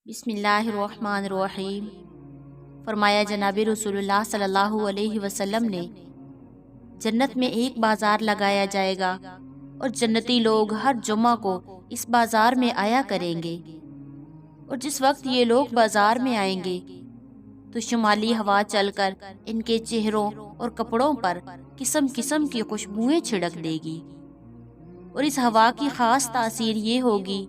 بسم اللہ الرحمن الرحیم۔ فرمایا جناب رسول اللہ صلی اللہ علیہ وسلم نے، جنت میں ایک بازار لگایا جائے گا اور جنتی لوگ ہر جمعہ کو اس بازار میں آیا کریں گے، اور جس وقت یہ لوگ بازار میں آئیں گے تو شمالی ہوا چل کر ان کے چہروں اور کپڑوں پر قسم قسم کی خوشبوئیں چھڑک دے گی، اور اس ہوا کی خاص تاثیر یہ ہوگی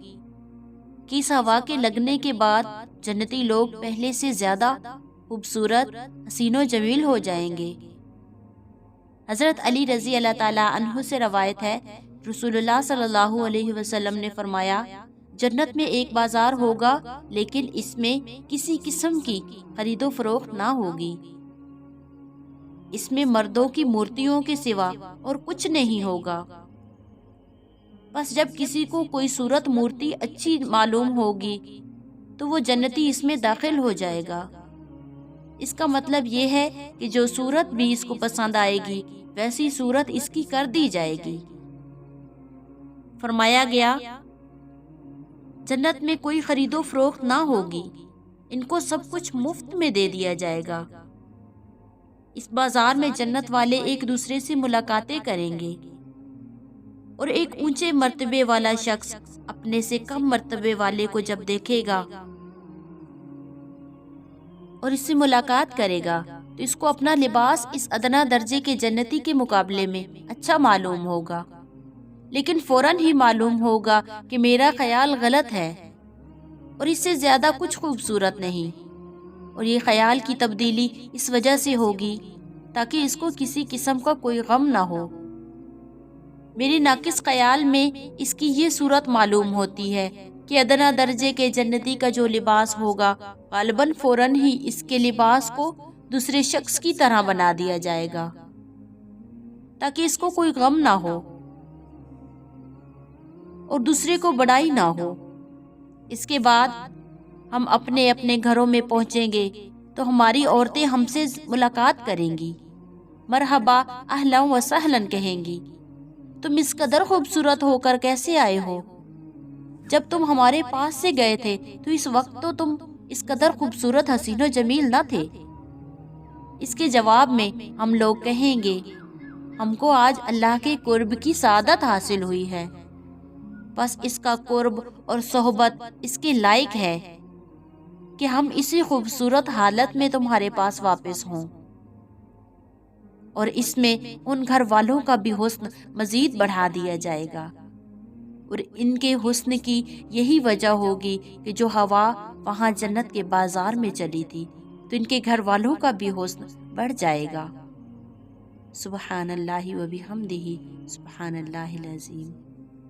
کہ اس ہوا کے لگنے کے بعد جنتی لوگ پہلے سے زیادہ خوبصورت، حسین و جمیل ہو جائیں گے۔ حضرت علی رضی اللہ تعالیٰ عنہ سے روایت ہے، رسول اللہ صلی اللہ علیہ وسلم نے فرمایا، جنت میں ایک بازار ہوگا لیکن اس میں کسی قسم کی خرید و فروخت نہ ہوگی۔ اس میں مردوں کی مورتیوں کے سوا اور کچھ نہیں ہوگا۔ بس جب کسی کو کوئی صورت مورتی اچھی معلوم ہوگی تو وہ جنتی اس میں داخل ہو جائے گا۔ اس کا مطلب یہ ہے کہ جو صورت بھی اس کو پسند آئے گی ویسی صورت اس کی کر دی جائے گی۔ فرمایا گیا، جنت میں کوئی خرید و فروخت نہ ہوگی، ان کو سب کچھ مفت میں دے دیا جائے گا۔ اس بازار میں جنت والے ایک دوسرے سے ملاقاتیں کریں گے، اور ایک اونچے مرتبے والا شخص اپنے سے کم مرتبے والے کو جب دیکھے گا اور اس سے ملاقات کرے گا تو اس کو اپنا لباس اس ادنا درجے کے جنتی کے مقابلے میں اچھا معلوم ہوگا، لیکن فوراً ہی معلوم ہوگا کہ میرا خیال غلط ہے اور اس سے زیادہ کچھ خوبصورت نہیں، اور یہ خیال کی تبدیلی اس وجہ سے ہوگی تاکہ اس کو کسی قسم کا کوئی غم نہ ہو۔ میرے ناقص خیال میں اس کی یہ صورت معلوم ہوتی ہے کہ ادنا درجے کے جنتی کا جو لباس ہوگا غالباً فوراً ہی اس کے لباس کو دوسرے شخص کی طرح بنا دیا جائے گا تاکہ اس کو کوئی غم نہ ہو اور دوسرے کو بڑائی نہ ہو۔ اس کے بعد ہم اپنے اپنے گھروں میں پہنچیں گے تو ہماری عورتیں ہم سے ملاقات کریں گی، مرحبا اہلا و سہلا کہیں گی، تم اس قدر خوبصورت ہو کر کیسے آئے ہو؟ جب تم ہمارے پاس سے گئے تھے تو اس وقت تو تم اس قدر خوبصورت، حسین و جمیل نہ تھے۔ اس کے جواب میں ہم لوگ کہیں گے، ہم کو آج اللہ کے قرب کی سعادت حاصل ہوئی ہے، بس اس کا قرب اور صحبت اس کے لائق ہے کہ ہم اسی خوبصورت حالت میں تمہارے پاس واپس ہوں، اور اس میں ان گھر والوں کا بھی حسن مزید بڑھا دیا جائے گا، اور ان کے حسن کی یہی وجہ ہوگی کہ جو ہوا وہاں جنت کے بازار میں چلی تھی تو ان کے گھر والوں کا بھی حسن بڑھ جائے گا۔ سبحان اللہ و بحمدہ، سبحان اللہ العظیم۔